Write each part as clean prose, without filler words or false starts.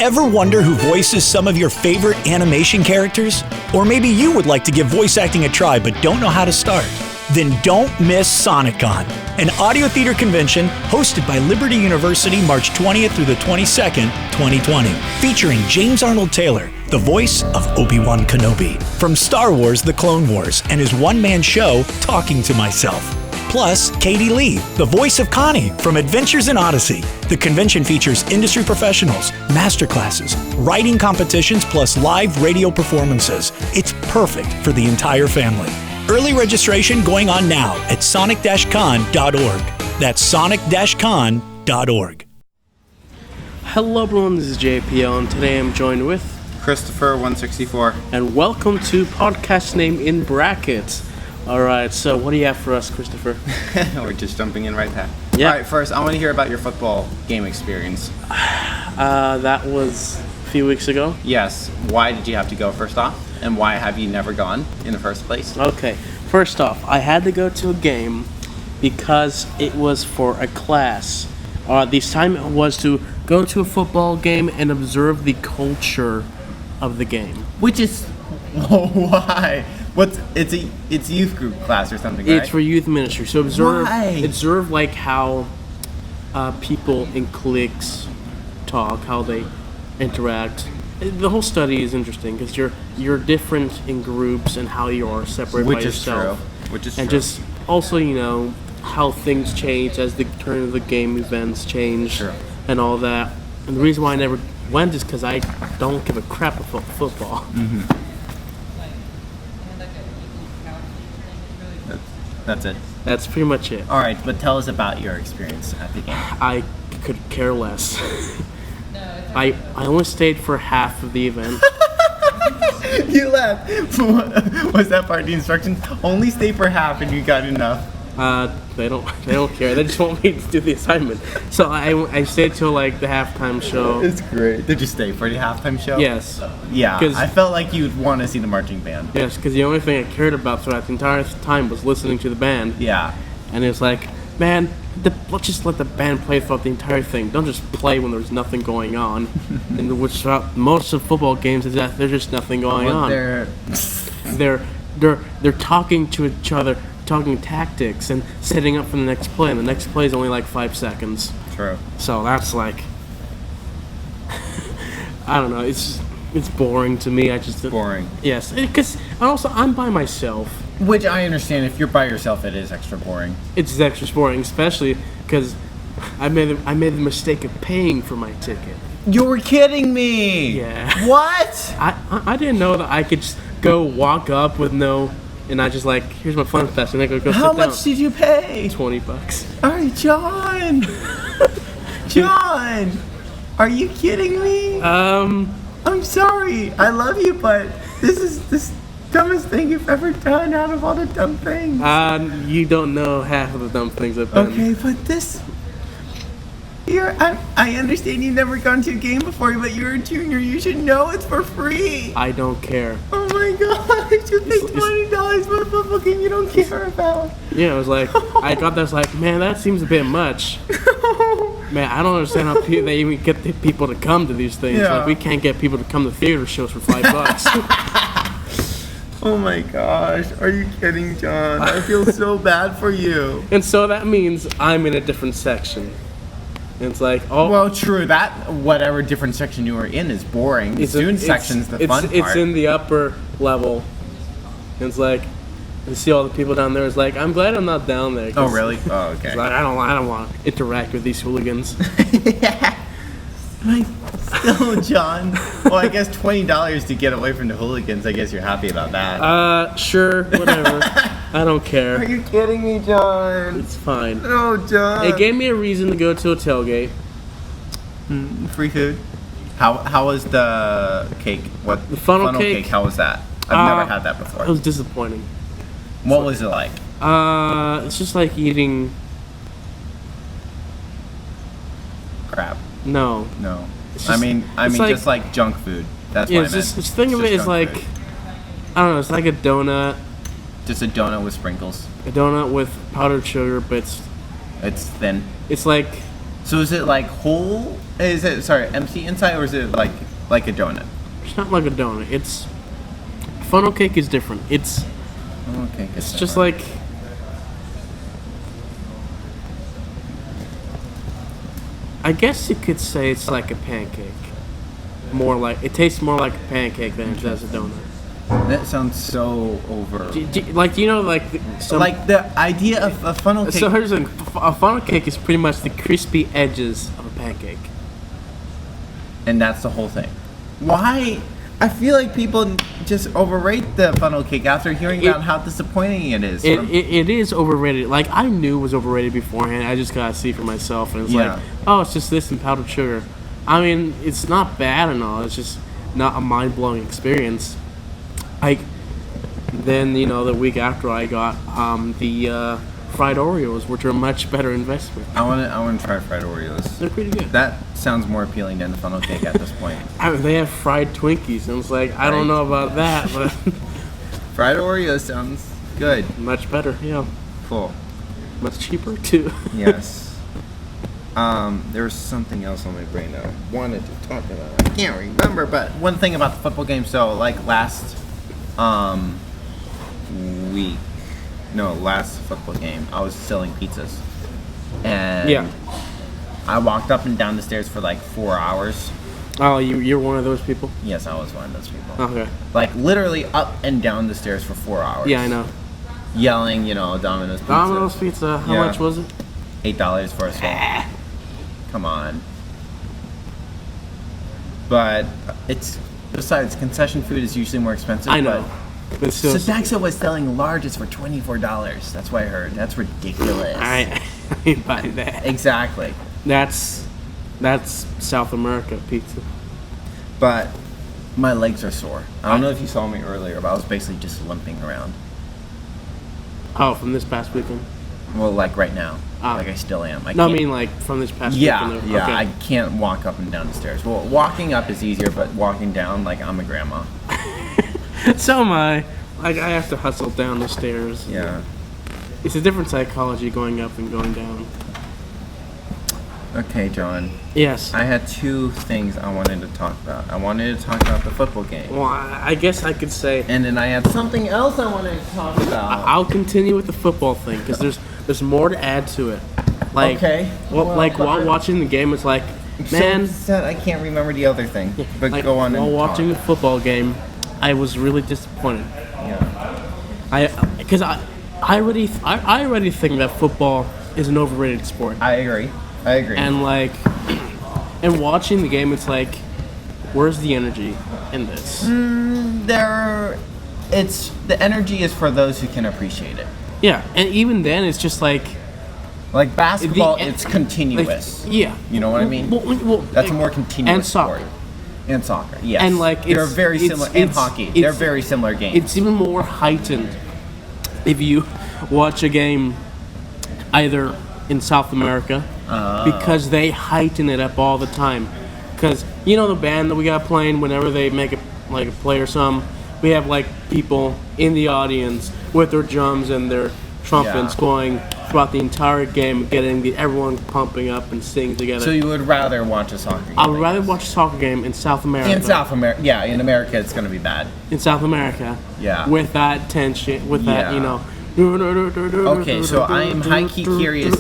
Ever wonder who voices some of your favorite animation characters? Or maybe you would like to give voice acting a try but don't know how to start? Then don't miss SonicCon, an audio theater convention hosted by Liberty University March 20th through the 22nd, 2020, featuring James Arnold Taylor, the voice of Obi-Wan Kenobi, from Star Wars The Clone Wars and his one-man show, Talking to Myself. Plus, Katie Lee, the voice of Connie from Adventures in Odyssey. The convention features industry professionals, masterclasses, writing competitions, plus live radio performances. It's perfect for the entire family. Early registration going on now at sonic-con.org. That's sonic-con.org. Hello everyone, this is JPL, and today I'm joined with Christopher 164. And welcome to podcast name in brackets. Alright, so what do you have for us, Christopher? We're just jumping in right there. Yeah. Alright, first, I want to hear about your football game experience. That was a few weeks ago. Yes. Why did you have to go, first off? And why have you never gone in the first place? Okay, first off, I had to go to a game because it was for a class. This time it was to go to a football game and observe the culture of the game. Which is... why? It's a youth group class or something, right? It's for youth ministry. So observe Why? like how people in cliques talk, how they interact. The whole study is interesting because you're different in groups and how you are separate by yourself. Which is and true. just also, how things change as the turn of the game events change. Sure. And all that. And the reason why I never went is because I don't give a crap about football. Mm-hmm. That's it. That's pretty much it. All right, but tell us about your experience at the game. I could care less. I only stayed for half of the event. You left. Was that part of the instructions? Only stay for half and you got enough. They don't care. They just want me to do the assignment. So I stayed till like the halftime show. It's great. Did you stay for the halftime show? Yes. Yeah, I felt like you'd want to see the marching band. Yes, because the only thing I cared about throughout the entire time was listening to the band. Yeah. And it's like, man, let's just let the band play throughout the entire thing. Don't just play when there's nothing going on. And which throughout most of football games is that there's just nothing going on. They're talking to each other, talking tactics and setting up for the next play, and the next play is only like 5 seconds. True. So that's like, I don't know. It's boring to me. Boring. Yes, because also I'm by myself. Which I understand. If you're by yourself, it is extra boring. It's extra boring, especially because I made the mistake of paying for my ticket. You were kidding me. Yeah. What? I didn't know that I could just go walk up with no. And I just like, here's my fun fest, and I go sit down. How much did you pay? $20. All right, John. John, are you kidding me? I'm sorry. I love you, but this is the dumbest thing you've ever done out of all the dumb things. You don't know half of the dumb things I've done. Okay, but this... I understand you've never gone to a game before, but you're a junior. You should know it's for free. I don't care. Oh my gosh, you paid $20 for a football game you don't care about. Yeah, I was like, I got this like, man, that seems a bit much. Man, I don't understand how they even get the people to come to these things. Yeah. Like, we can't get people to come to theater shows for $5. Oh my gosh, are you kidding, John? I feel so bad for you. And so that means I'm in a different section. And it's like, oh. Well, true. That whatever different section you were in is boring. The student section's the fun part. It's in the upper level. And it's like, you see all the people down there. It's like, I'm glad I'm not down there. Oh, really? Oh, okay. Like, I don't want to interact with these hooligans. Yeah. Like, still, John. Well, I guess $20 to get away from the hooligans. I guess you're happy about that. Sure, whatever. I don't care. Are you kidding me, John? It's fine. Oh, John. It gave me a reason to go to a tailgate. Free food. How was the cake? What the funnel cake? How was that? I've never had that before. It was disappointing. What was it like? It's just like eating crap. No. Just, I mean, like, just like junk food. That's what I meant. Just think of it as like, food. I don't know. It's like a donut. Just a donut with sprinkles. A donut with powdered sugar, but it's thin. It's like. So is it like whole Is it empty inside, or is it like a donut? It's not like a donut. It's funnel cake is different. It's Okay. it's just like I guess you could say it's like a pancake. It tastes more like a pancake than it does a donut. That sounds so over. Do you know, like Like the idea of a funnel cake. So here's the thing. A funnel cake is pretty much the crispy edges of a pancake. And that's the whole thing. Why? I feel like people just overrate the funnel cake after hearing about how disappointing it is. It is overrated. Like, I knew it was overrated beforehand. I just gotta see for myself. And it's like, oh, it's just this and powdered sugar. I mean, it's not bad and all. It's just not a mind-blowing experience. Then, the week after I got the fried Oreos, which are a much better investment. I want to try fried Oreos. They're pretty good. That sounds more appealing than the funnel cake at this point. I mean, they have fried Twinkies, and it's like, I don't know about that, but fried Oreos sounds good. Much better, yeah. Cool. Much cheaper too. Yes. There was something else on my brain that I wanted to talk about. I can't remember, but one thing about the football game. So, like last football game, I was selling pizzas, and I walked up and down the stairs for like 4 hours. Oh, you're one of those people? Yes, I was one of those people. Okay. Like literally up and down the stairs for 4 hours. Yeah, I know. Yelling, Domino's Pizza. Domino's Pizza. How much was it? $8 for a swallow. Come on. But besides, concession food is usually more expensive. I know. But still, Sodexo was selling larges for $24. That's what I heard. That's ridiculous. I ain't buying that. Exactly. That's South America pizza. But my legs are sore. I don't know if you saw me earlier, but I was basically just limping around. Oh, from this past weekend? Well, like right now. Like I still am. I mean like from this past weekend. Yeah, okay. I can't walk up and down the stairs. Well, walking up is easier, but walking down, like I'm a grandma. So am I. Like, I have to hustle down the stairs. Yeah. It's a different psychology going up and going down. Okay, John. Yes. I had two things I wanted to talk about. I wanted to talk about the football game. Well, I guess I could say... And then I had something else I wanted to talk about. I'll continue with the football thing, because there's more to add to it. Like, okay. While watching the game, it's like, man... So I can't remember the other thing. But like, go on and while watching talk. the football game, I was really disappointed. Yeah. Because I already think that football is an overrated sport. I agree. And and watching the game, it's like, where's the energy in this? The energy is for those who can appreciate it. Yeah, and even then, it's just like basketball, it's continuous. Yeah. You know what I mean? Well, that's a more continuous and soccer. sport. And soccer, yes. And they're very similar. And hockey, they're very similar games. It's even more heightened if you watch a game either in South America because they heighten it up all the time. Because the band that we got playing, whenever they make a play or something, we have people in the audience with their drums and their trumpets going throughout the entire game, getting everyone pumping up and singing together. So you would rather watch a soccer game? I would rather watch a soccer game in South America. In South America, yeah. In America, it's going to be bad. In South America, yeah. With that tension, with that, Okay, so I am high-key curious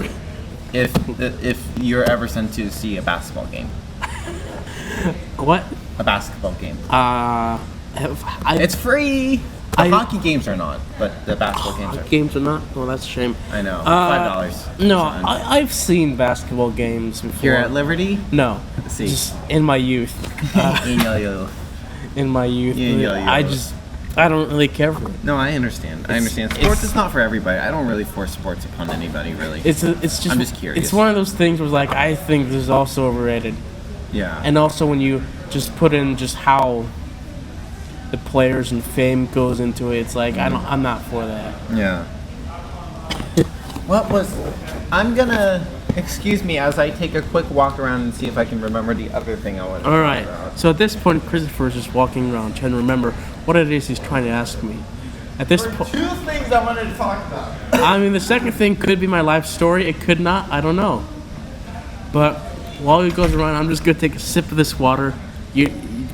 if you're ever sent to see a basketball game. What? A basketball game. It's free. The hockey games are not, but the basketball games are. Games are not? Well, that's a shame. I know. $5. No, I've seen basketball games before. Here at Liberty? No. See. Just in my youth. In my youth. I don't really care for it. No, I understand. Sports is not for everybody. I don't really force sports upon anybody, really. It's just. I'm just curious. It's one of those things where I think this is also overrated. Yeah. And also when you just put in just how the players and fame goes into it, it's like I'm not for that. Yeah. I'm gonna excuse me as I take a quick walk around and see if I can remember the other thing I wanted to talk about. So at this point, Christopher is just walking around trying to remember what it is he's trying to ask me. At this point, two things I wanted to talk about. I mean, the second thing could be my life story. It could not. I don't know. But while he goes around, I'm just gonna take a sip of this water.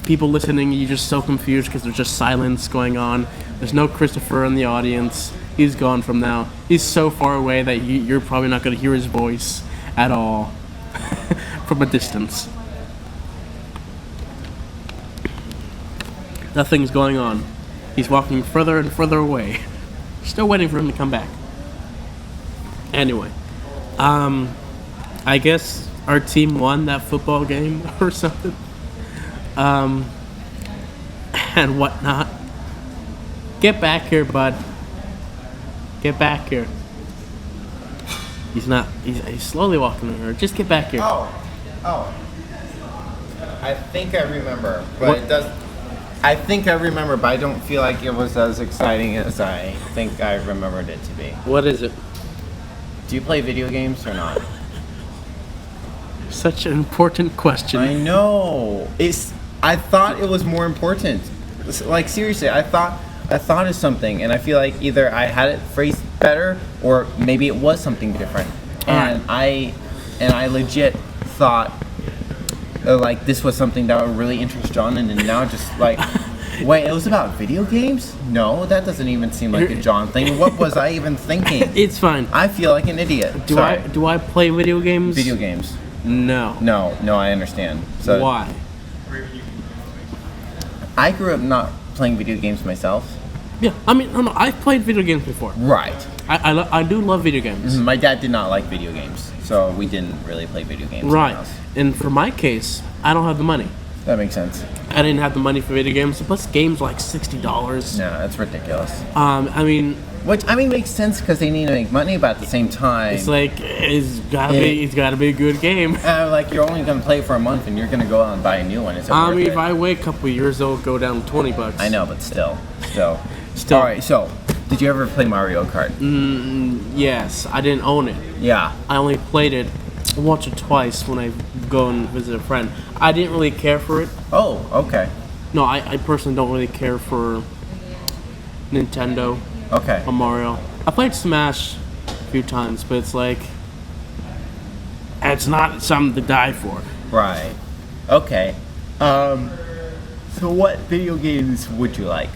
People listening, you're just so confused because there's just silence going on. There's no Christopher in the audience. He's gone from now. He's so far away that you're probably not gonna hear his voice at all from a distance. Nothing's going on. He's walking further and further away. Still waiting for him to come back. Anyway, I guess our team won that football game or something. And whatnot. Get back here, bud. Get back here. He's slowly walking over. Just get back here. Oh. I think I remember, but What? it does. I think I remember, but I don't feel like it was as exciting as I think I remembered it to be. What is it? Do you play video games or not? Such an important question. I know. I thought it was more important. Like seriously, I thought of something, and I feel like either I had it phrased better, or maybe it was something different. And I legit thought like this was something that would really interest John, and then now just like, wait, it was about video games? No, that doesn't even seem like a John thing. What was I even thinking? It's fine. I feel like an idiot. Do I play video games? Video games? No. No, I understand. So Why? I grew up not playing video games myself. Yeah, I mean, no, I've played video games before. Right. I do love video games. My dad did not like video games, so we didn't really play video games. in the Right. house. And for my case, I don't have the money. That makes sense. I didn't have the money for video games. Plus, games like $60. No, that's ridiculous. I mean, Which makes sense because they need to make money, but at the same time, it's like it's gotta be a good game. like you're only gonna play for a month, and you're gonna go out and buy a new one. Is it I worth mean, it? if I wait a couple of years, it'll go down to $20. I know, but still. Still. All right. So, did you ever play Mario Kart? Yes, I didn't own it. Yeah. I only played it once or twice when I go and visit a friend. I didn't really care for it. Oh, okay. No, I personally don't really care for Nintendo Okay. or Mario. I played Smash a few times, but it's like it's not something to die for. Right. Okay. So what video games would you like?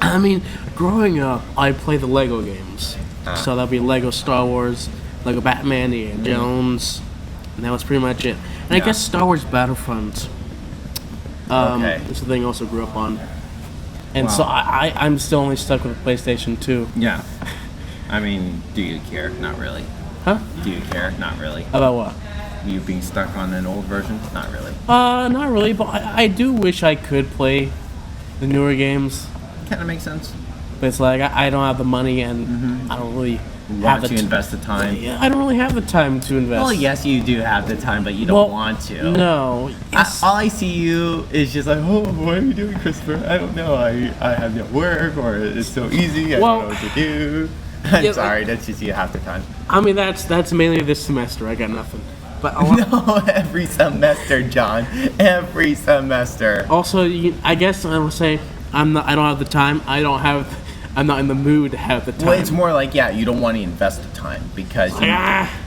I mean, growing up, I played the Lego games. So that'd be Lego Star Wars, Lego Batman, Indiana Jones, and that was pretty much it. And I Yeah. guess Star Wars Battlefront. Okay. It's the thing I also grew up on. And so Wow. I'm still only stuck with the PlayStation 2. Yeah. I mean, do you care? Not really. Huh? Do you care? Not really. About what? You being stuck on an old version? Not really. Not really, but I do wish I could play the newer games. Kind of makes sense. But it's like I don't have the money, and I don't really have Want the to invest the time? Yeah, I don't really have the time to invest. Well, yes, you do have the time, but you don't want to. No. Yes. All I see you is just like, oh, what are you doing, Christopher? I don't know. I have no work, or it's so easy. I Well, don't know what to do. I'm yeah, sorry, that's just you half the time. I mean, that's mainly this semester. I got nothing. But a lot, No, every semester, John. Every semester. also, I guess I would say I don't have the time. I'm not in the mood to have the time. Well, it's more like, yeah, you don't want to invest the time because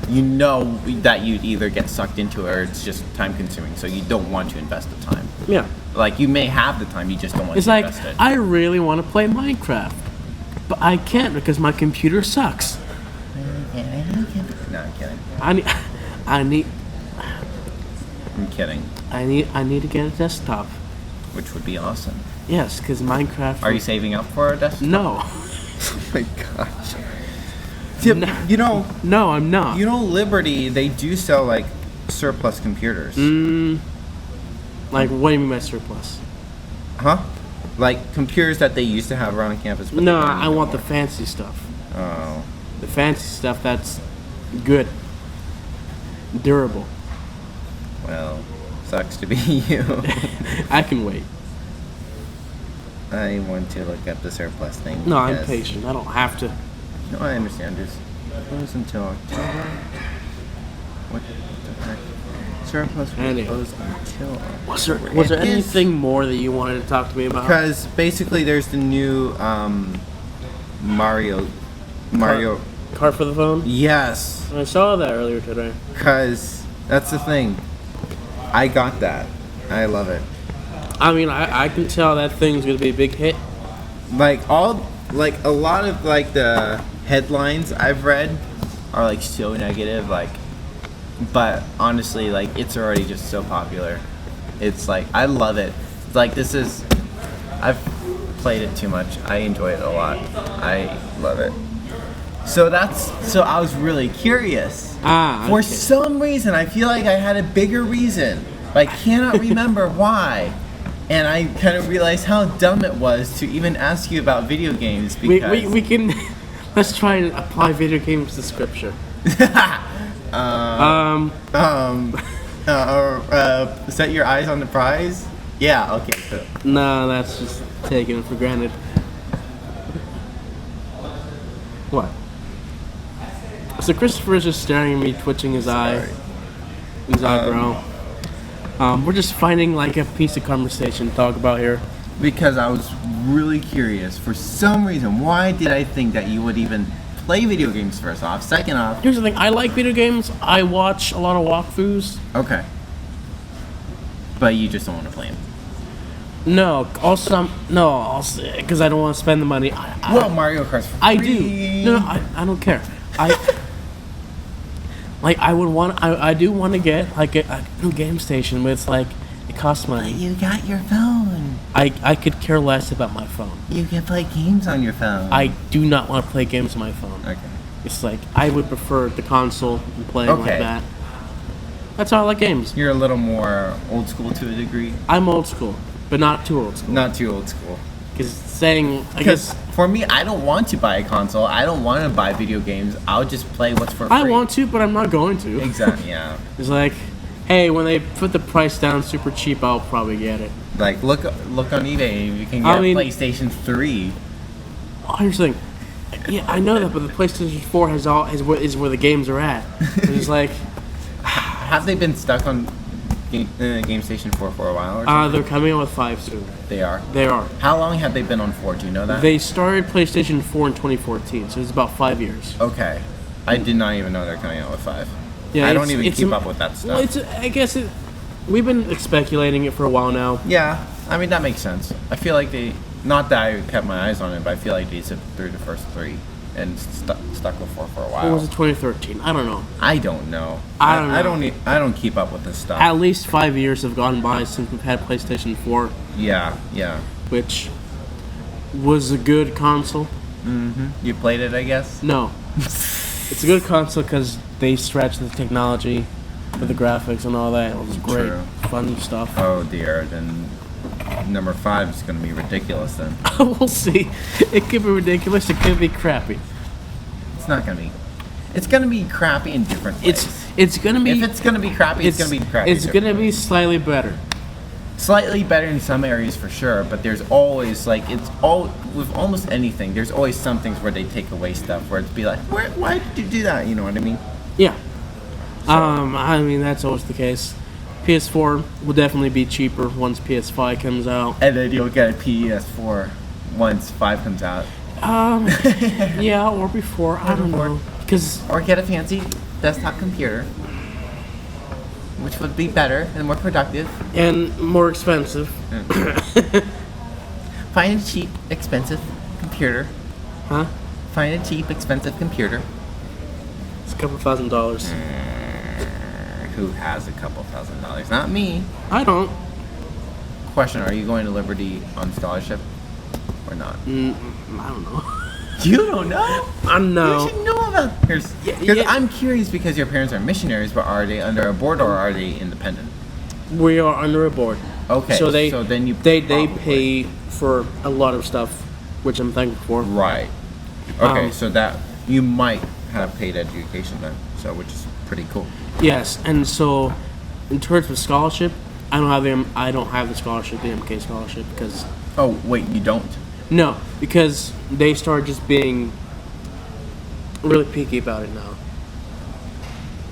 you know that you'd either get sucked into it or it's just time consuming, so you don't want to invest the time. Yeah. Like, you may have the time, you just don't want It's to like, invest it. I really want to play Minecraft, but I can't because my computer sucks. No, I'm kidding. I'm kidding. I need to get a desktop. Which would be awesome. Yes, because Minecraft. Are you saving up for a desktop? No. Oh my gosh. You know, No, I'm not. Liberty, they do sell like surplus computers. Like, what do you mean by surplus? Huh? Like computers that they used to have around campus. But No, they don't I want the anymore. fancy stuff. Oh. The fancy stuff that's good, durable. Well, sucks to be you. I can wait. I want to look up the surplus thing. No, I'm because- patient. I don't have to. No, I understand. Just it goes until October. What the heck? Surplus Anyway. goes until Was there It is- anything more that you wanted to talk to me about? Because basically, there's the new Mario. Card for the phone? Yes. I saw that earlier today. Because that's the thing. I got that. I love it. I mean, I can tell that thing's gonna be a big hit. Like a lot of like the headlines I've read are like so negative, like, but honestly, like, it's already just so popular. It's like, I love it. It's like, I've played it too much. I enjoy it a lot. I love it. So I was really curious. For some reason, I feel like I had a bigger reason, but I cannot remember why. And I kind of realized how dumb it was to even ask you about video games because... We can... Let's try and apply video games to scripture. Set your eyes on the prize? Yeah, okay. Cool. No, that's just taken for granted. What? So Christopher is just staring at me, twitching his eye. His eyebrow. We're just finding like a piece of conversation to talk about here. Because I was really curious. For some reason, why did I think that you would even play video games first off? Second off... Here's the thing, I like video games. I watch a lot of walkthroughs. Okay. But you just don't want to play them? No, also, because I don't want to spend the money. Mario Kart. I do. No, I don't care. I do want to get like a new game station with like it costs money. But you got your phone. I could care less about my phone. You can play games on your phone. I do not want to play games on my phone. Okay. It's like I would prefer the console and playing like that. That's how I like games. You're a little more old school to a degree. I'm old school, but not too old school. Not too old school. Because for me, I don't want to buy a console. I don't want to buy video games. I'll just play what's for free. I want to, but I'm not going to. Exactly, yeah. It's like, hey, when they put the price down super cheap, I'll probably get it. Like, look on eBay. You can get a PlayStation 3. Oh, here's the thing. Yeah, I know that, but the PlayStation 4 is where the games are at. It's like... Have they been stuck on Game Station 4 for a while or something? They're coming out with 5 soon. They are? They are. How long have they been on 4? Do you know that? They started PlayStation 4 in 2014, so it's about 5 years. Okay. I did not even know they're coming out with 5. Yeah, I don't even keep up with that stuff. Well, we've been speculating it for a while now. Yeah, I mean, that makes sense. I feel like not that I kept my eyes on it, but I feel like they zipped through the first 3 and stuck with 4 for a while. Or was it 2013? I don't know. I don't know. I don't know. I don't keep up with this stuff. At least 5 years have gone by since we've had PlayStation 4. Yeah. Which was a good console. Mm-hmm. You played it, I guess? No. It's a good console because they stretched the technology with the graphics and all that. It was great. True. Fun stuff. Oh dear, then number 5 is going to be ridiculous then. We'll see. It could be ridiculous. It could be crappy. It's not going to be. It's going to be crappy in different ways. It's going to be... If it's going to be crappy, it's going to be crappy. It's going to be slightly better. Slightly better in some areas for sure, but there's always with almost anything, there's always some things where they take away stuff where it'd be like, why did you do that? You know what I mean? Yeah. So. I mean, that's always the case. PS4 will definitely be cheaper once PS5 comes out. And then you'll get a PS4 once 5 comes out. Yeah, or before. I don't know. Or get a fancy desktop computer, which would be better and more productive. And more expensive. Find a cheap, expensive computer. Huh? Find a cheap, expensive computer. It's a couple $1,000. Who has a couple $1,000? Not me. I don't. Question, are you going to Liberty on scholarship or not? I don't know. You don't know? No. You should know about this. Because I'm curious because your parents are missionaries, but are they under a board or are they independent? We are under a board. Okay. So they pay for a lot of stuff, which I'm thankful for. Right. Okay, so that you might have paid education then, so which is pretty cool. Yes, and so in terms of scholarship, I don't have the scholarship, the MK scholarship, because. Oh wait, you don't? No, because they started just being really picky about it now.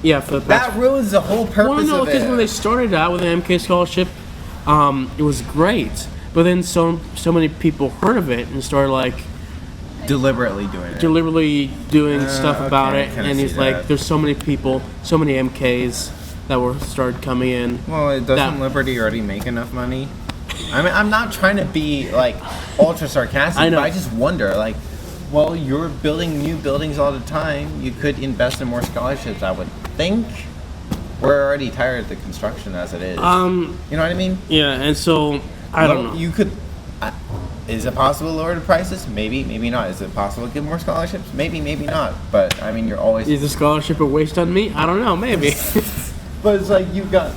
Yeah, for the past... That ruins the whole purpose of it. Well, no, because when they started out with the MK scholarship, it was great. But then so many people heard of it and started like... Deliberately doing stuff about it. And he's like, there's so many people, so many MKs. that were started coming in. Well, doesn't Liberty already make enough money? I mean, I'm not trying to be like ultra sarcastic, I know. but I just wonder, like, well, you're building new buildings all the time. You could invest in more scholarships, I would think. We're already tired of the construction as it is. You know what I mean? Yeah, and so I don't know. You could. Is it possible to lower the prices? Maybe, maybe not. Is it possible to give more scholarships? Maybe, maybe not. But I mean, you're always. Is the scholarship a waste on me? I don't know. Maybe. But it's like you've got,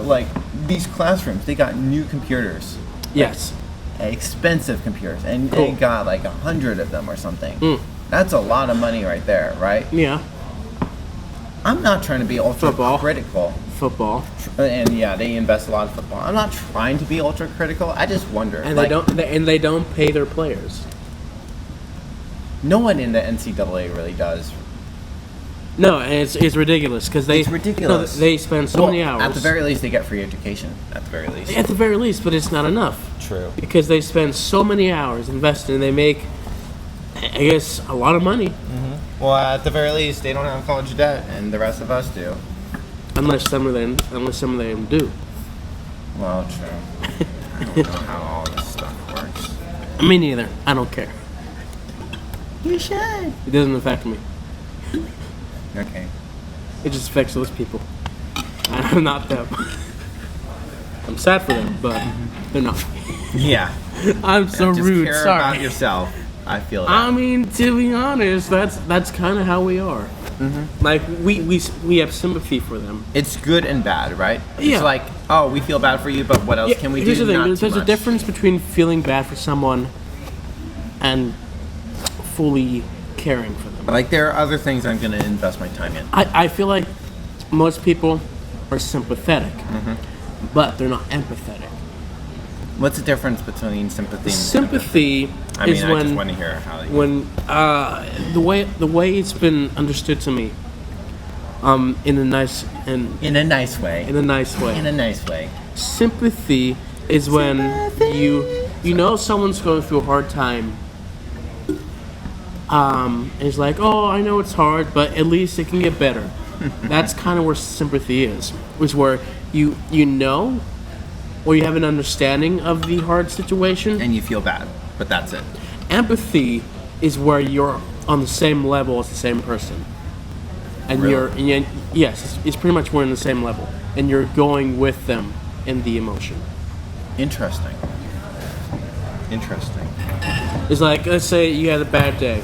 like these classrooms. They got new computers. Yes. Like, expensive computers, and Cool. they got like 100 of them or something. Mm. That's a lot of money right there, right? Yeah. I'm not trying to be ultra Football. critical. Football. And yeah, they invest a lot in football. I'm not trying to be ultra critical. I just wonder. And like, they don't pay their players. No one in the NCAA really does. No, and it's ridiculous because It's ridiculous. No, they spend so many hours. At the very least, they get free education. At the very least. At the very least, but it's not enough True. because they spend so many hours investing. And they make, I guess, a lot of money. Well, at the very least, they don't have college debt, and the rest of us do. Unless some of them do. Well, true. I don't know how all this stuff works. Me neither. I don't care. You should. It doesn't affect me. Okay. It just affects those people. I'm not them. I'm sad for them, but they're not. Yeah. I'm so Just rude. care Sorry. about yourself. I feel that. I mean, to be honest, that's kind of how we are. Like we have sympathy for them. It's good and bad, right? Yeah. It's like, oh, we feel bad for you, but what else can we Here's do? the thing. Not too There's a much. difference between feeling bad for someone and fully caring for them. Like, there are other things I'm going to invest my time in. I feel like most people are sympathetic, but they're not empathetic. What's the difference between sympathy and Sympathy I mean, is I just when want to hear how you... when the way it's been understood to me, in a nice In a nice way. in a nice way. In a nice way. Sympathy is when you know someone's going through a hard time. And it's like, oh, I know it's hard, but at least it can get better. That's kind of where sympathy is where you know, or you have an understanding of the hard situation. And you feel bad, but that's it. Empathy is where you're on the same level as the same person, and Really? yes, it's pretty much we're on the same level, and you're going with them in the emotion. Interesting. Interesting. It's like, let's say you had a bad day.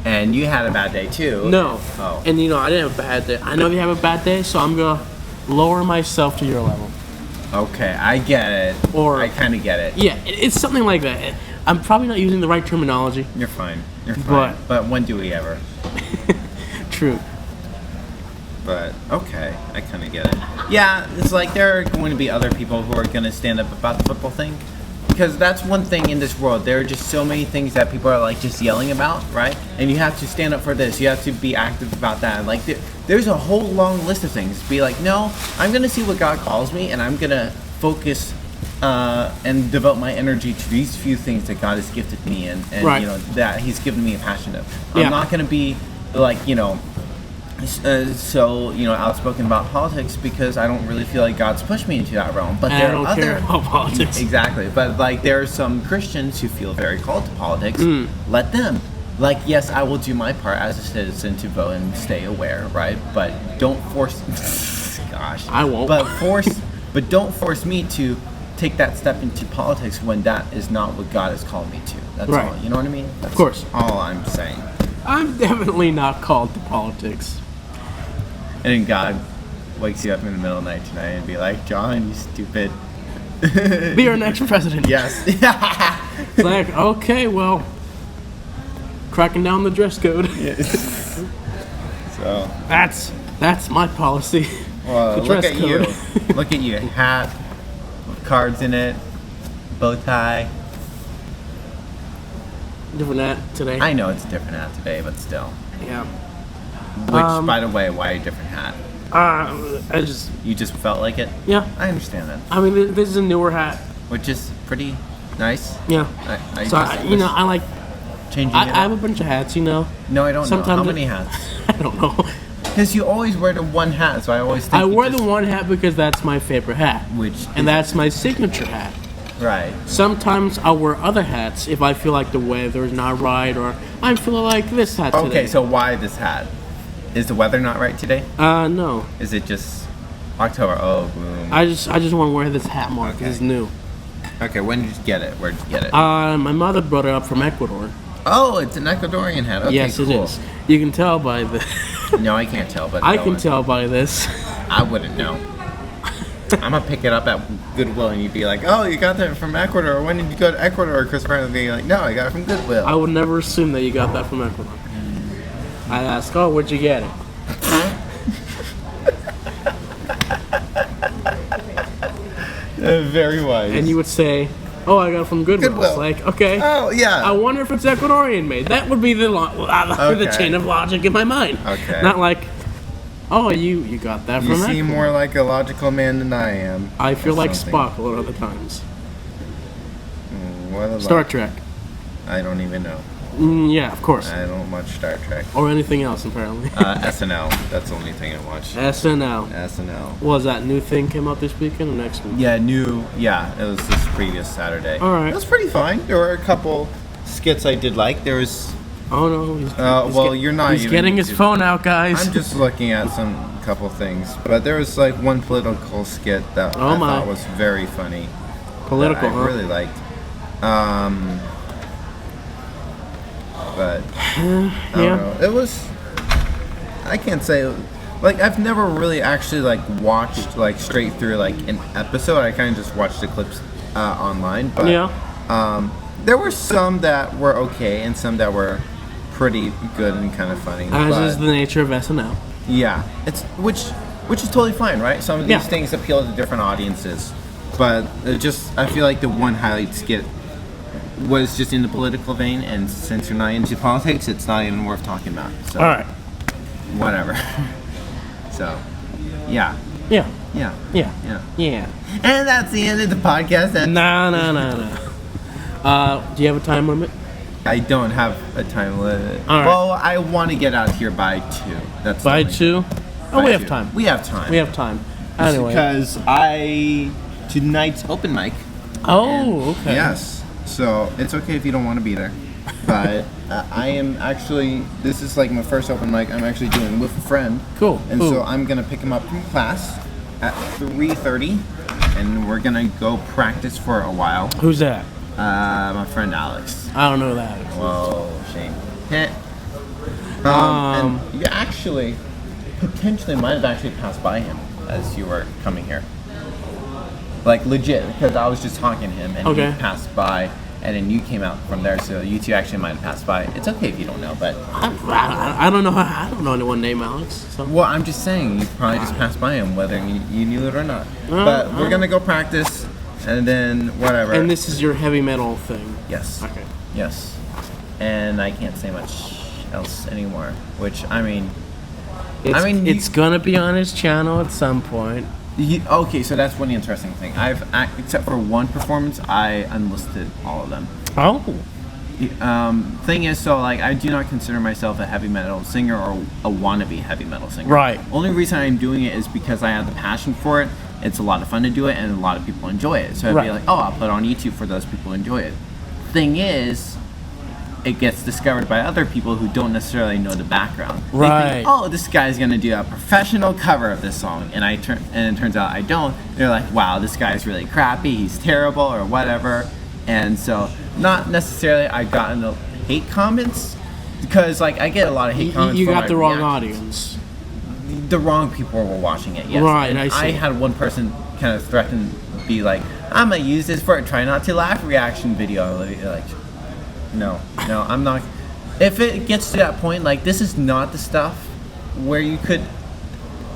And you had a bad day, too. No. Oh. And I didn't have a bad day. I know you have a bad day, so I'm gonna lower myself to your level. Okay, I get it. Or- I kind of get it. Yeah, it's something like that. I'm probably not using the right terminology. You're fine. You're fine. But- But when do we ever? True. But, okay, I kind of get it. Yeah, it's like there are going to be other people who are going to stand up about the football thing. Because that's one thing in this world. There are just so many things that people are like just yelling about, right? And you have to stand up for this. You have to be active about that. Like there's a whole long list of things. Be like, no, I'm gonna see what God calls me, and I'm gonna focus and devote my energy to these few things that God has gifted me, and Right. that He's given me a passion of. Yeah. I'm not gonna be like outspoken about politics because I don't really feel like God's pushed me into that realm. But I there don't are care other about politics. Exactly, but like there are some Christians who feel very called to politics. Mm. Let them. Like, yes, I will do my part as a citizen to vote and stay aware, right? But don't force. Gosh, I won't. But don't force me to take that step into politics when that is not what God has called me to. That's Right. all. You know what I mean? That's course. all I'm saying. I'm definitely not called to politics. And then God wakes you up in the middle of the night tonight and be like, John, you stupid. Be our next president. Yes. It's like, okay, well, cracking down the dress code. So, That's my policy. well, The look dress at code. you. Look at you. Hat, with cards in it, bow tie. Different hat today. I know it's a different hat today, but still. Yeah. Which, by the way, why a different hat? I just, You just felt like it? yeah. I understand that. I mean, this is a newer hat. Which is pretty nice. Yeah. I So, I like, changing I it have up. a bunch of hats, No, I don't know. sometimes How it- many hats? I don't know. Because you always wear the one hat, so I always think I wear the one hat because that's my favorite hat. And that's my signature hat. Right. Sometimes I'll wear other hats if I feel like the weather's not right or I'm feeling like this hat today. Okay, so why this hat? Is the weather not right today? No. Is it just October? Oh, boom. I just want to wear this hat more because it's new. Okay, when did you get it? Where did you get it? My mother brought it up from Ecuador. Oh, it's an Ecuadorian hat. Okay, yes, cool. it is. You can tell by the... No, I can't tell, but I can tell by this. I wouldn't know. I'm gonna pick it up at Goodwill, and you'd be like, "Oh, you got that from Ecuador? When did you go to Ecuador?" Chris Brown would be like, "No, I got it from Goodwill." I would never assume that you got that from Ecuador. I'd ask, "Oh, where'd you get it?" Very wise. And you would say, "Oh, I got it from Goodwill." It's like, okay. Oh, yeah. I wonder if it's Ecuadorian made. That would be the chain of logic in my mind. Okay. Not like, oh, you got that from You Ecuador. seem more like a logical man than I am. I feel like something. Spock a lot of the times. What Star Trek. I don't even know. Yeah, of course. I don't watch Star Trek. Or anything else, apparently. SNL. That's the only thing I watch. SNL. SNL. Was that new thing came out this weekend or next week? Yeah, it was this previous Saturday. All right. It was pretty fine. There were a couple skits I did like. There was... Oh, no. You're not He's even... getting his phone out, guys. I'm just looking at some couple things. But there was like one political skit that I thought was very funny. Political, I really liked. But I don't know. It was... I can't say... Like, I've never really actually, like, watched, like, straight through, like, an episode. I kind of just watched the clips online. But, there were some that were okay and some that were pretty good and kind of funny. As is the nature of SNL. Yeah. Which is totally fine, right? Some of these things appeal to different audiences. But I feel like the one highlight skit was just in the political vein, and since you're not into politics, it's not even worth talking about. So, all right. Whatever. So, yeah. Yeah. Yeah. Yeah. Yeah. Yeah. And that's the end of the podcast. No. Do you have a time limit? I don't have a time limit. All right. Well, I want to get out here by 2. That's by 2? Oh, we have 2. time. We have time. We have time. Anyway. Because tonight's open mic. Oh, okay. Yes. So it's okay if you don't want to be there. But I am actually, this is like my first open mic I'm actually doing with a friend. Cool. And so I'm going to pick him up from class at 3:30. And we're going to go practice for a while. Who's that? My friend Alex. I don't know who that is. Whoa, shame. And you actually, potentially might have actually passed by him as you were coming here. Like legit, because I was just talking to him and he passed by, and then you came out from there, so you two actually might have passed by. It's okay if you don't know, but I don't know. I don't know anyone named Alex. So. Well, I'm just saying you probably just passed by him, whether you knew it or not. But we're gonna go practice, and then whatever. And this is your heavy metal thing. Yes. Okay. Yes. And I can't say much else anymore. Which it's gonna be on his channel at some point. Okay, so that's one interesting thing. Except for one performance, I unlisted all of them. Oh. Thing is, so like, I do not consider myself a heavy metal singer or a wannabe heavy metal singer. Right. Only reason I'm doing it is because I have the passion for it. It's a lot of fun to do it, and a lot of people enjoy it. So I'd be like, oh, I'll put it on YouTube for those people who enjoy it. Thing is, it gets discovered by other people who don't necessarily know the background. Right. They think, oh, this guy's gonna do a professional cover of this song, and it turns out I don't. They're like, wow, this guy's really crappy. He's terrible, or whatever. And so, not necessarily I got into hate comments, because like I get a lot of hate comments. You for got my the wrong reactions. audience. The wrong people were watching it. Yes. Right. And I see. I had one person kind of threaten, be like, I'm gonna use this for a try not to laugh reaction video. Like, no, I'm not. If it gets to that point, like, this is not the stuff where you could,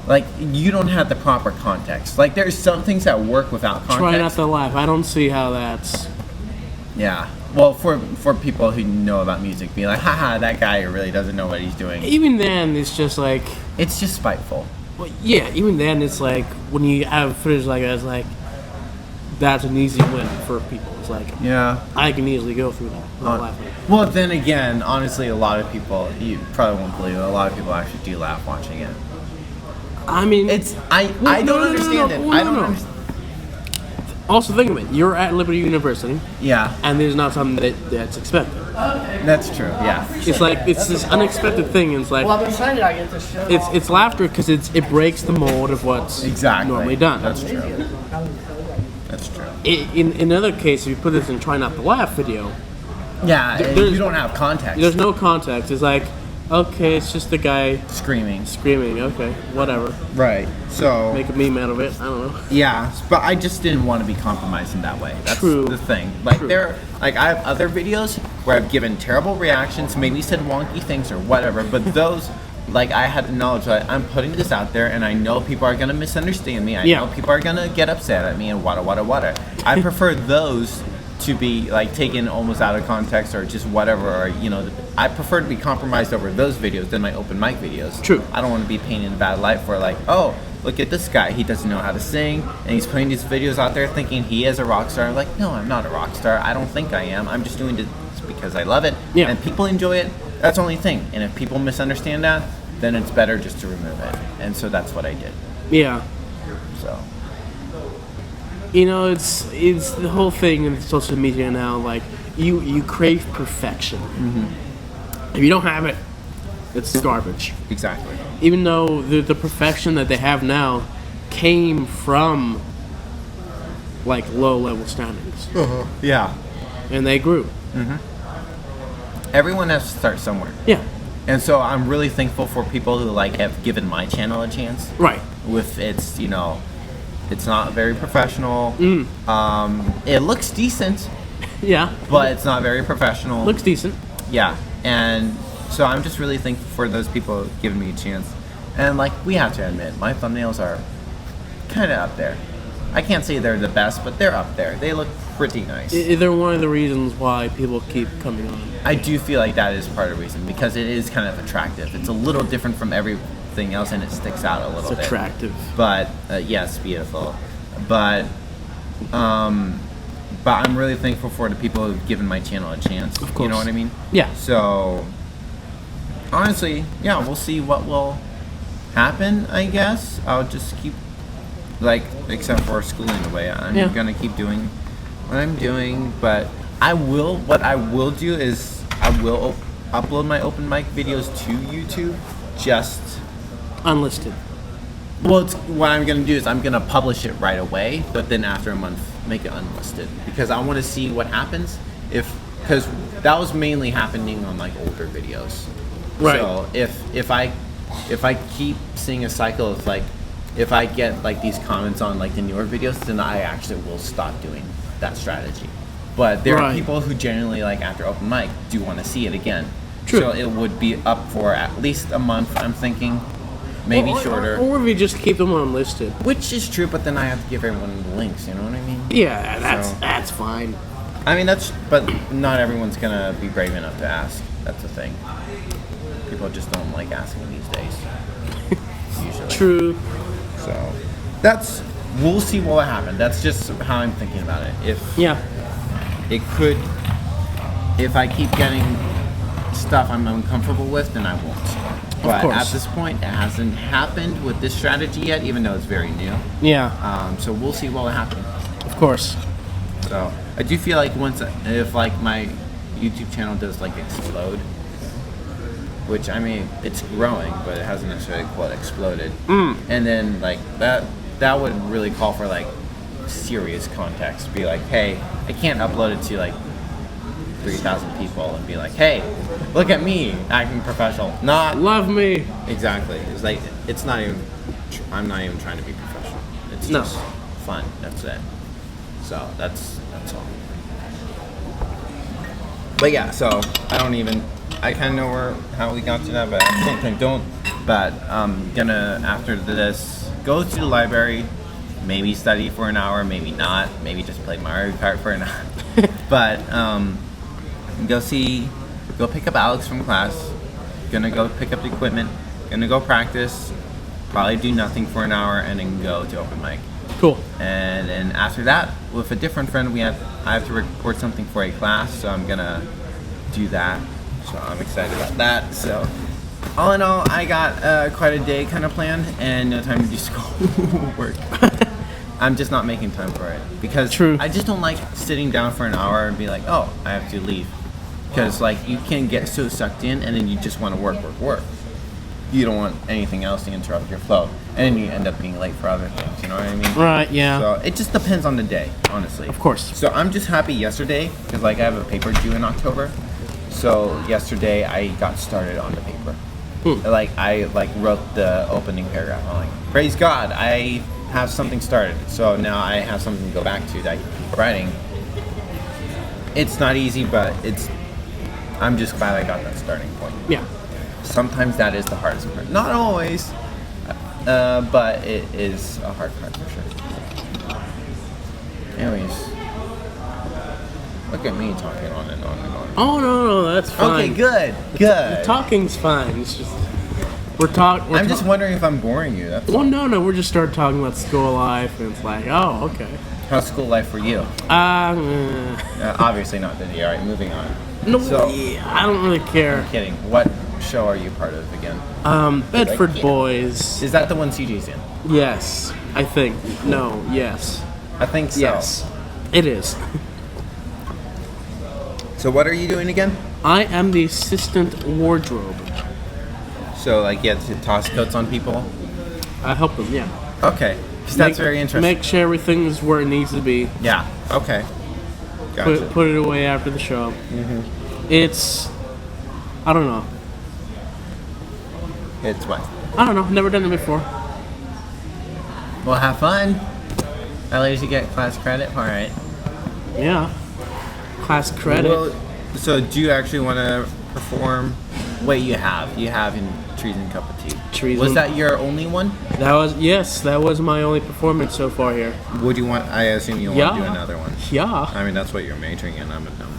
like, you don't have the proper context. Like, there's some things that work without context. Try not to laugh. I don't see how that's. Yeah. Well, for people who know about music, be like, haha, that guy really doesn't know what he's doing. Even then, it's just like. It's just spiteful. Well, yeah. Even then, it's like when you have footage like that, it's like. That's an easy win for people. It's like, yeah, I can easily go through that without laughing. Well, then again, honestly, a lot of people, you probably won't believe it, a lot of people actually do laugh watching it. I mean, I don't understand it. I don't understand. Also, think of it. You're at Liberty University, Yeah, and there's not something that's expected. that's true. Yeah. It's like it's this unexpected thing. And it's like it's laughter because it breaks the mold of what's Exactly. normally done. That's true. That's true. In another case, if you put this in "Try Not to Laugh" video, Yeah, there's- you don't have context. there's no context. It's like, okay, it's just a guy Screaming. screaming. Okay, whatever. Right. So. Make a meme out of it. I don't know. Yeah, but I just didn't want to be compromised in that way. That's True. the thing. Like True. I have other videos where I've given terrible reactions, maybe said wonky things or whatever, but those, like, I had the knowledge that I'm putting this out there and I know people are gonna misunderstand me. I Yeah. know people are gonna get upset at me and wada. I prefer those to be like taken almost out of context or just whatever, or I prefer to be compromised over those videos than my open mic videos. True. I don't want to be painted in a bad light for like, oh, look at this guy, he doesn't know how to sing and he's putting these videos out there thinking he is a rock star. I'm like, no, I'm not a rock star. I don't think I am. I'm just doing it because I love it. Yeah. And people enjoy it. That's the only thing. And if people misunderstand that, then it's better just to remove it. And so that's what I did. Yeah. So It's the whole thing in social media now. Like you crave perfection. If you don't have it, it's garbage. exactly. Even though the perfection that they have now came from like low level standards, Yeah. and they grew. Everyone has to start somewhere. Yeah. And so I'm really thankful for people who like have given my channel a chance. Right. With its, it's not very professional. It looks decent, Yeah. but it's not very professional. Looks decent. Yeah, and so I'm just really thankful for those people giving me a chance. And like, we have to admit, my thumbnails are kind of up there. I can't say they're the best, but they're up there. They look pretty nice. They're one of the reasons why people keep coming on. I do feel like that is part of the reason, because it is kind of attractive. It's a little different from everything else, and it sticks out a little It's bit. attractive. But yes, beautiful. But I'm really thankful for the people who've given my channel a chance. Of course. You know what I mean? Yeah. So honestly, yeah, we'll see what will happen. I guess I'll just keep, like, except for schooling away, I'm gonna keep doing what I'm doing. But what I will do is I will upload my open mic videos to YouTube. Just Unlisted. Well, what I'm going to do is I'm going to publish it right away, but then after a month, make it unlisted, because I want to see what happens because that was mainly happening on like older videos. Right. So if I keep seeing a cycle of like, if I get like these comments on like the newer videos, then I actually will stop doing that strategy. But there are Right. people who genuinely, like, after open mic do want to see it again. True. So it would be up for at least a month, I'm thinking. Maybe shorter. Or if you just keep them unlisted. Which is true, but then I have to give everyone the links, you know what I mean? Yeah, So- that's fine. I mean, but not everyone's gonna be brave enough to ask. That's the thing. People just don't like asking these days. Usually. True. So, we'll see what will happen. That's just how I'm thinking about it. Yeah. If I keep getting stuff I'm uncomfortable with, then I won't. But course. at this point, it hasn't happened with this strategy yet, even though it's very new. Yeah. So we'll see what will happen. Of course. So I do feel like if like my YouTube channel does like explode, which I mean it's growing, but it hasn't necessarily quite exploded. And then like that would really call for like serious context. Be like, hey, I can't upload it to like 3,000 people and be like, hey, look at me acting professional. Not Love me. exactly. It's like it's not even. I'm not even trying to be professional. It's No. just fun. That's it. So that's all. But yeah, so I kind of know how we got to that, but at the same time don't. But I'm gonna, after this, go to the library, maybe study for an hour, maybe not, maybe just play Mario Kart for an hour. But go pick up Alex from class, gonna go pick up the equipment, gonna go practice, probably do nothing for an hour, and then go to open mic. Cool. And then after that, with a different friend, I have to record something for a class, so I'm gonna do that. So I'm excited about that. So All in all, I got quite a day kind of planned and no time to do school work. I'm just not making time for it because True. I just don't like sitting down for an hour and be like, oh, I have to leave. Because like you can get so sucked in and then you just want to work. You don't want anything else to interrupt your flow, and then you end up being late for other things. You know what I mean? Right. Yeah. So it just depends on the day, honestly. Of course. So I'm just happy yesterday because like I have a paper due in October. So yesterday I got started on the paper. Like I wrote the opening paragraph. I'm like, praise God, I have something started. So now I have something to go back to that I can keep writing. It's not easy, but I'm just glad I got that starting point. Yeah. Sometimes that is the hardest part. Not always, but it is a hard part for sure. Anyways, look at me talking on and on and on. Oh no, that's fine. Okay, good. Talking's fine. It's just I'm just wondering if I'm boring you. That's well, no. We're just started talking about school life, and it's like, oh, okay. How's school life for you? Obviously not busy. All right, moving on. No, So- yeah, I don't really care. I'm kidding. What show are you part of again? Bedford Boys. Is that the one CJ's in? Yes, I think. No, yes. I think so. Yes, it is. So what are you doing again? I am the assistant wardrobe. So like you have to toss coats on people? I help them, yeah. Okay. 'Cause that's very interesting. Make sure everything is where it needs to be. Yeah. Okay. Gotcha. Put it away after the show. Mm-hmm. It's, I don't know. It's what? I don't know. Never done it before. Well, have fun. At least you get class credit. All right. Yeah. Class credit. Well, so do you actually want to perform? Wait, you have in Treason Cup of Tea. Treason. Was that your only one? That was my only performance so far here. Would you want? I assume you want to do another one. Yeah. I mean, that's what you're majoring in. I'm a dumb.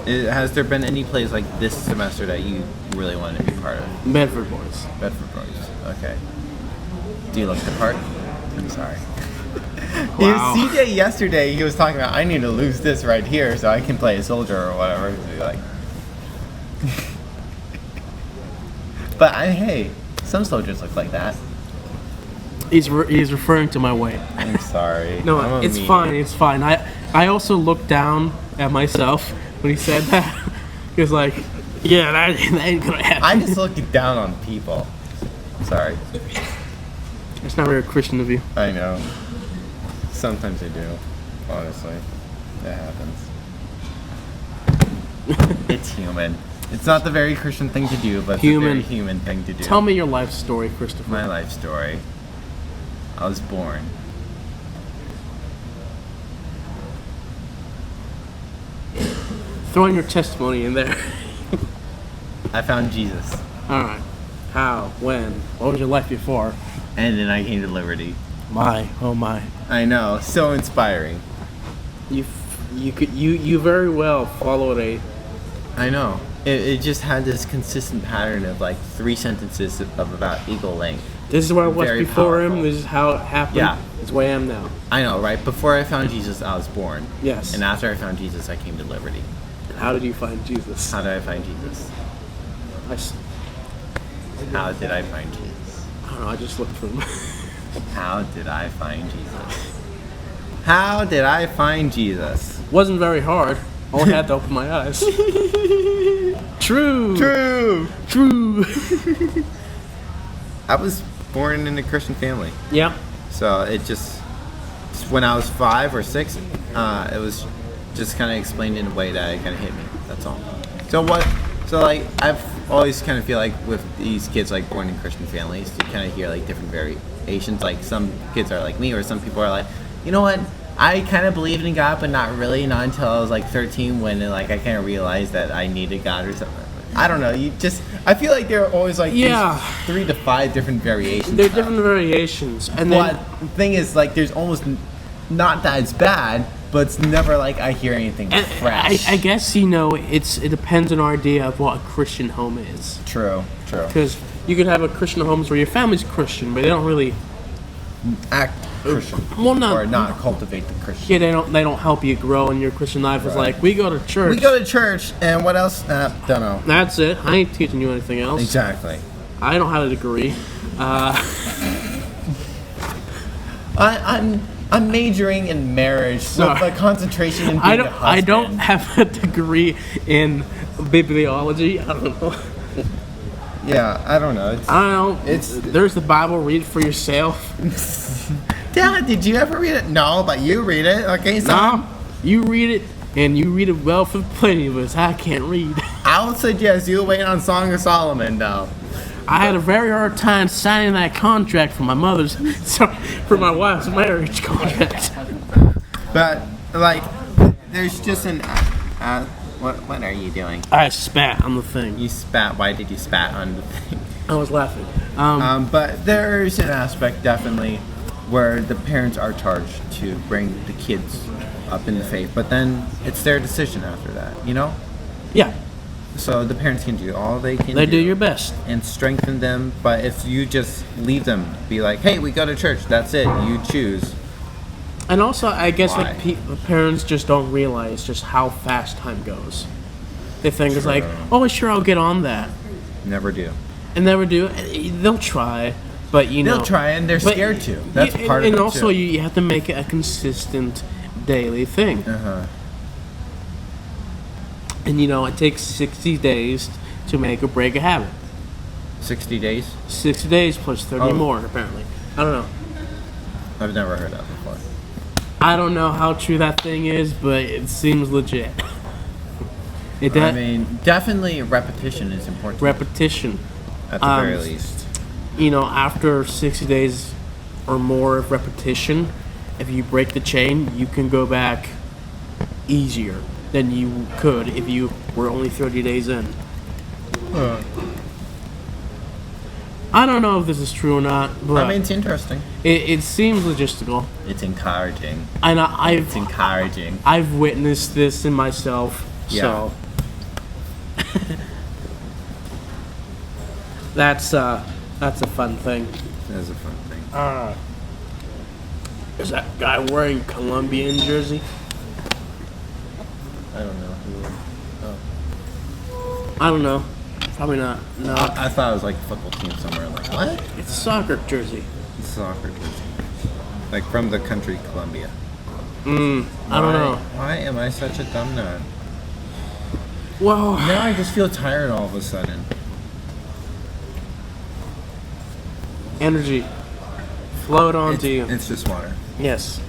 Has there been any plays like this semester that you really wanted to be part of? Bedford Boys. Bedford Boys. Okay. Do you look the part? I'm sorry. Wow. CJ yesterday, he was talking about, I need to lose this right here so I can play a soldier or whatever. Like, but hey, some soldiers look like that. He's referring to my weight. I'm sorry. No, it's fine. It's fine. I also looked down at myself when he said that. He was like, yeah, that ain't gonna happen. I just look down on people. Sorry. It's not very Christian of you. I know. Sometimes I do. Honestly. That happens. It's human. It's not the very Christian thing to do, but it's a very human thing to do. Tell me your life story, Christopher. My life story. I was born. Throw in your testimony in there. I found Jesus. Alright. How? When? What was your life before? And then I came to Liberty. My. Oh my. I know. So inspiring. You very well followed a... I know. It just had this consistent pattern of like 3 sentences of about equal length. This is what I was Very before powerful. him. This is how it happened. Yeah. It's where I am now. I know, right? Before I found Jesus, I was born. Yes. And after I found Jesus, I came to Liberty. How did you find Jesus? How did I find Jesus? How did I find Jesus? I don't know. I just looked for him. How did I find Jesus? How did I find Jesus? Wasn't very hard. Only had to open my eyes. True. I was born in a Christian family. Yeah. So it just when I was 5 or 6, it was just kind of explained in a way that it kind of hit me. That's all. So like I've always kind of feel like with these kids like born in Christian families, you kind of hear like different variations. Like some kids are like me, or some people are like, you know what? I kind of believed in God, but not really. Not until I was like 13, when like I kind of realized that I needed God or something. I don't know. I feel like there are always like these 3 to 5 different variations. There are different variations, and But then the thing is, like, there's almost not that it's bad, but it's never like I hear anything fresh. I guess it depends on our idea of what a Christian home is. True. Because you could have a Christian homes where your family's Christian, but they don't really Act Christian. Well, no. Or not cultivate the Christian. Yeah, they don't help you grow in your Christian life. It's like, we go to church. We go to church, and what else? Don't know. That's it. I ain't teaching you anything else. Exactly. I don't have a degree. I'm majoring in marriage, so my concentration in being a husband. I don't have a degree in bibliology. I don't know. Yeah, I don't know. There's the Bible. Read it for yourself. Dad, did you ever read it? No, but you read it. Okay, so. No, you read it, and you read it well for plenty of us. I can't read. I would suggest you wait on Song of Solomon, though. I had a very hard time signing that contract for my for my wife's marriage contract. But, like, there's just an... What are you doing? I spat on the thing. You spat. Why did you spat on the thing? I was laughing. But there's an aspect, definitely, where the parents are charged to bring the kids up in the faith. But then it's their decision after that, you know? Yeah. So the parents can do all they can do. They do your best. And strengthen them. But if you just leave them, be like, hey, we go to church. That's it. You choose. And also, I guess Why? parents just don't realize just how fast time goes. They think it's like, oh, sure, I'll get on that. Never do. And never do. They'll try, but they'll try, and they're scared to. That's part of it. And also, too. you have to make it a consistent daily thing. And it takes 60 days to make or break a habit. 60 days? 60 days plus 30 more, apparently. I don't know. I've never heard that before. I don't know how true that thing is, but it seems legit. I mean, definitely repetition is important. Repetition. At the very least. After 60 days or more of repetition, if you break the chain, you can go back easier than you could if you were only 30 days in. I don't know if this is true or not, but I mean, it's interesting. It seems logistical. It's encouraging. And it's encouraging. I've witnessed this in myself, so that's a fun thing. That is a fun thing. Is that guy wearing Colombian jersey? I don't know. I don't know. Probably not. No. I thought it was like a football team somewhere. Like, what? It's a soccer jersey. It's a soccer jersey. Like from the country Colombia. I don't know. Why am I such a dumb nut? Well, now I just feel tired all of a sudden. Energy flowed onto you. It's just water. Yes.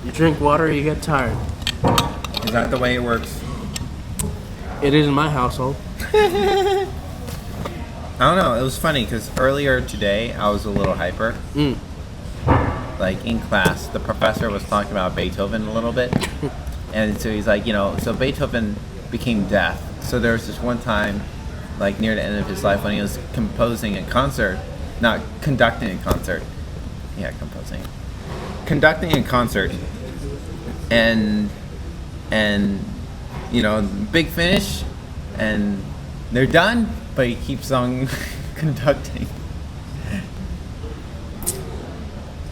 You drink water, you get tired. Is that the way it works? It is in my household. I don't know. It was funny because earlier today I was a little hyper. Like in class, the professor was talking about Beethoven a little bit. And so he's like, so Beethoven became deaf. So there was this one time, like near the end of his life, when he was composing a concert, not conducting a concert. Yeah, composing. Conducting a concert. And big finish, and they're done, but he keeps on conducting.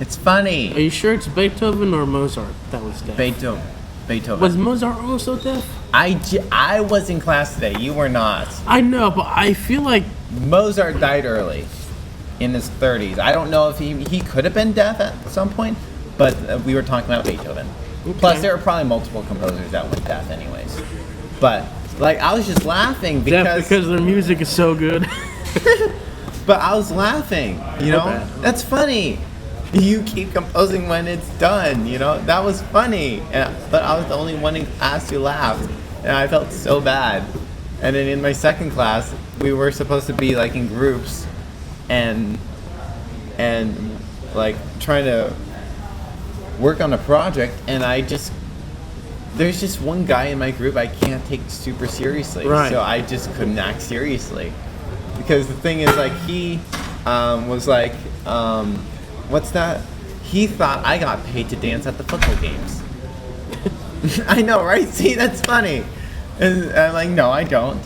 It's funny. Are you sure it's Beethoven or Mozart that was deaf? Beethoven. Was Mozart also deaf? I was in class today. You were not. I know, but I feel like Mozart died early, in his 30s. I don't know if he could have been deaf at some point, but we were talking about Beethoven. Okay. Plus, there were probably multiple composers that went deaf anyways. But, I was just laughing because their music is so good. But I was laughing, That's funny. You keep composing when it's done, That was funny. But I was the only one in class who laughed. And I felt so bad. And then in my second class, we were supposed to be, in groups and trying to work on a project, and there's just one guy in my group I can't take super seriously. Right. So I just couldn't act seriously. Because the thing is, he was what's that? He thought I got paid to dance at the football games. I know, right? See, that's funny. And I'm like, no, I don't.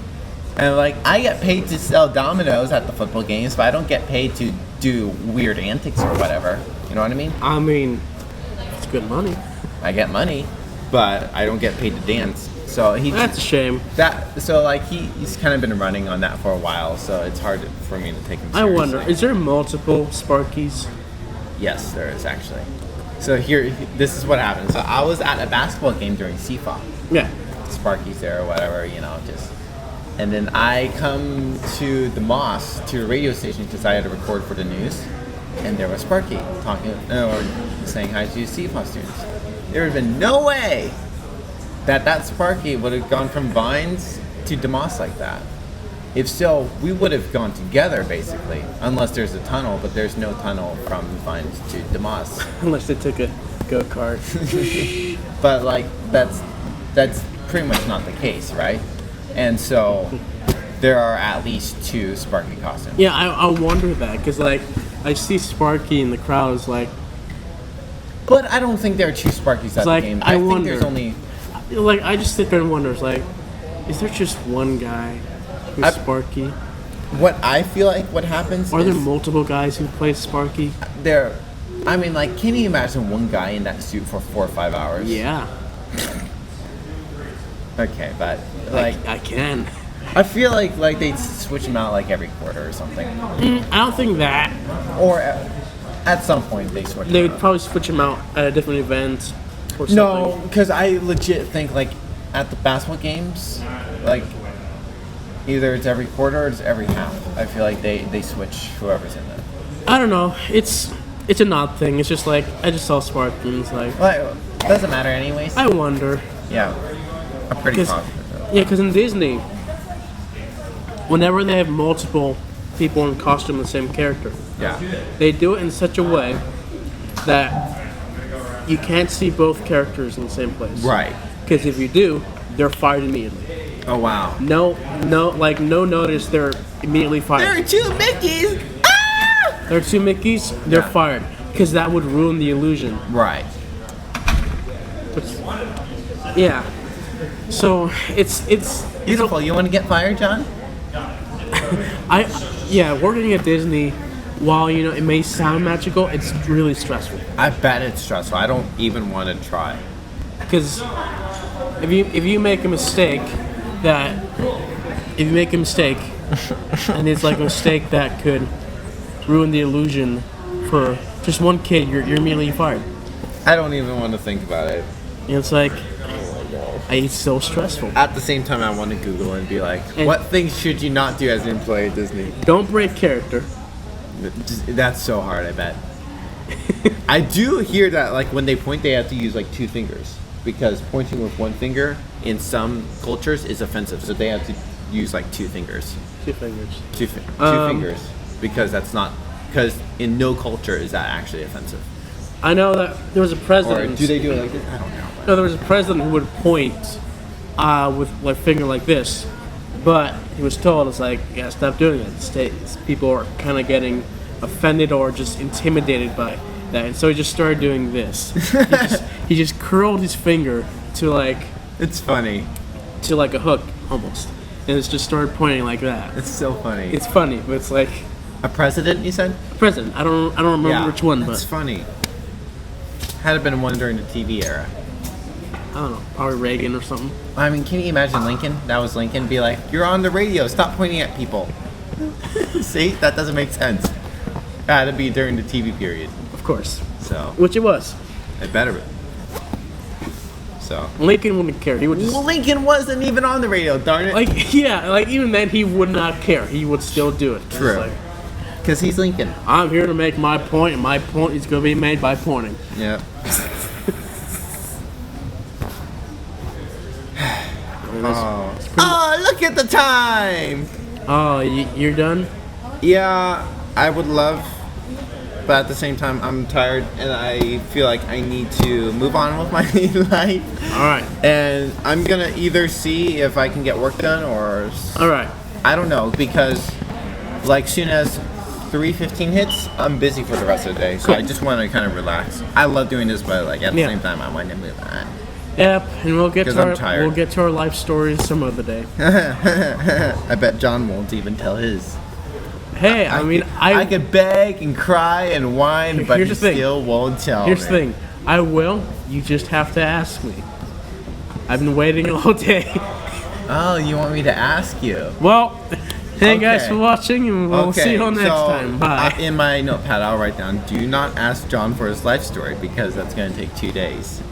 And I get paid to sell dominoes at the football games, but I don't get paid to do weird antics or whatever. You know what I mean? I mean, it's good money. I get money, but I don't get paid to dance. So That's a shame. He's kind of been running on that for a while, so it's hard for me to take him seriously. I wonder, is there multiple Sparkies? Yes, there is actually. So this is what happened. So I was at a basketball game during CFA. Yeah. Sparky's there or whatever, and then I come to the Moss, to the radio station, because I had to record for the news, and there was Sparky saying hi to CFA students. There would have been no way that Sparky would have gone from Vines to DeMoss like that. If so, we would have gone together basically, unless there's a tunnel, but there's no tunnel from Vines to DeMoss. Unless they took a go-kart. But that's pretty much not the case, right? And so there are at least 2 Sparky costumes. Yeah, I wonder that, because I see Sparky in the crowd is But I don't think there are 2 Sparkies at the game. I think there's only... I just sit there and wonder, is there just one guy who's Sparky? What I feel like what happens Are there multiple guys who play Sparky? Can you imagine one guy in that suit for 4 or 5 hours? Yeah. Okay, but I can. I feel like they switch them out every quarter or something. I don't think that. Or at some point they switch. They would probably switch them out at a different event or something. No, because I legit think at the basketball games, either it's every quarter or it's every half. I feel like they switch whoever's in there. I don't know. It's an odd thing. It's just I just saw Spartans Well, it doesn't matter anyways. I wonder. Yeah, I'm pretty positive. Yeah, because in Disney, whenever they have multiple people in costume of the same character, they do it in such a way that you can't see both characters in the same place. Right. Because if you do, they're fired immediately. Oh wow. No notice, they're immediately fired. There are 2 Mickeys. Ah! There are 2 Mickeys, they're fired. Because that would ruin the illusion. Right. Yeah. So it's beautiful. You want to get fired, John? Working at Disney, while it may sound magical, it's really stressful. I bet it's stressful. I don't even want to try. Because if you make a mistake and it's a mistake that could ruin the illusion for just one kid, you're immediately fired. I don't even want to think about it. And it's it's so stressful. At the same time, I want to Google and be what things should you not do as an employee at Disney? Don't break character. That's so hard, I bet. I do hear that when they point, they have to use 2 fingers. Because pointing with 1 finger in some cultures is offensive. So they have to use 2 fingers. 2 fingers. Two fingers. Because because in no culture is that actually offensive. I know that there was a president. Or do they do it like this? I don't know. No, there was a president who would point with finger like this, but he was told stop doing it. People are kind of getting offended or just intimidated by that, and so he just started doing this. he just curled his finger to It's funny. To a hook almost, and it's just started pointing like that. It's so funny. It's funny, but it's a president. You said a president. I don't remember which one, but it's funny. Had it been one during the TV era. I don't know, probably Reagan or something. I mean, can you imagine Lincoln? That was Lincoln. Be you're on the radio. Stop pointing at people. See, that doesn't make sense. Had to be during the TV period. Of course. So. Which it was. It better be. So. Lincoln wouldn't care. He would just. Well, Lincoln wasn't even on the radio. Darn it. Even then he would not care. He would still do it. True. Because he's Lincoln. I'm here to make my point, and my point is going to be made by pointing. Yeah. Oh, look at the time! Oh, you're done? Yeah, I would love, but at the same time, I'm tired and I feel like I need to move on with my life. Alright. And I'm gonna either see if I can get work done or... Alright. I don't know, because soon as 3:15 hits, I'm busy for the rest of the day, so cool. I just want to kind of relax. I love doing this, but at the same time, I want to move on. Yep, and we'll get to our life stories some other day. I bet John won't even tell his. Hey, I mean, I could beg and cry and whine, but he still won't tell me. Here's the thing. I will. You just have to ask me. I've been waiting all day. Oh, you want me to ask you? Well, thank you guys for watching, and we'll see you all next time. Bye. In my notepad, I'll write down, do not ask John for his life story, because that's going to take 2 days.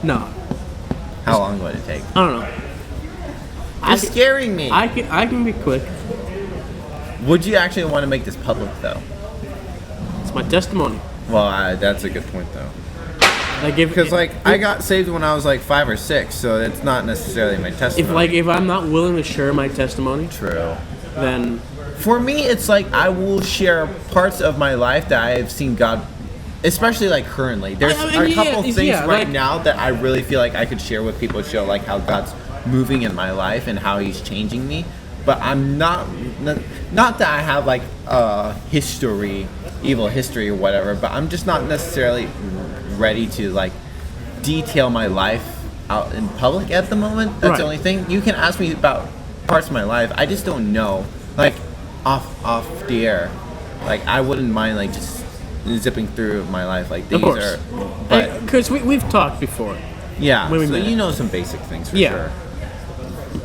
No. How long would it take? I don't know. You're scaring me. I can be quick. Would you actually want to make this public, though? It's my testimony. Well, that's a good point, though. Because I got saved when I was like 5 or 6, so it's not necessarily my testimony. If I'm not willing to share my testimony, true, then for me it's like I will share parts of my life that I have seen God, especially like currently. There's a couple things now that I really feel like I could share with people, show like how God's moving in my life and how He's changing me. But I'm not that I have like evil history or whatever. But I'm just not necessarily ready to like detail my life out in public at the moment. That's the only thing. You can ask me about parts of my life. I just don't know, like off the air. Like I wouldn't mind like just zipping through my life. Like these are, but because we've talked before. Yeah, so you know some basic things for sure.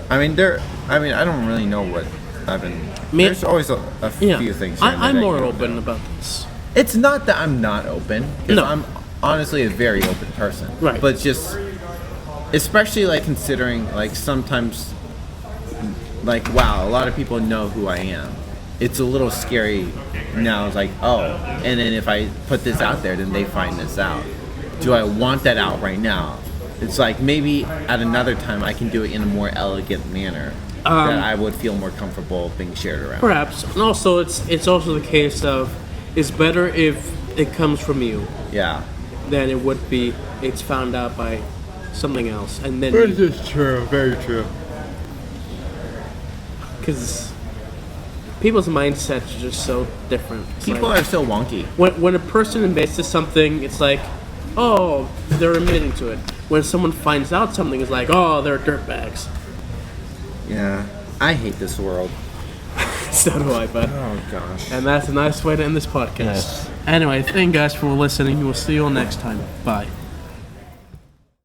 I mean I don't really know what I've been. There's always a few things. I'm more open about this. It's not that I'm not open, because I'm honestly a very open person. Right. But just, especially like considering like sometimes, like wow, a lot of people know who I am. It's a little scary now. It's like, oh, and then if I put this out there, then they find this out. Do I want that out right now? It's like maybe at another time I can do it in a more elegant manner that I would feel more comfortable being shared around. Perhaps. And also, it's also the case of it's better if it comes from you. Yeah. Than it would be it's found out by something else, and then. This is true. Very true. Because people's mindsets are just so different. People are so wonky. When a person admits to something, it's like, oh, they're admitting to it. When someone finds out something, it's like, oh, they're dirtbags. Yeah, I hate this world. So do I, bud. Oh, gosh. And that's a nice way to end this podcast. Yes. Anyway, thank you guys for listening. We'll see you all next time. Bye.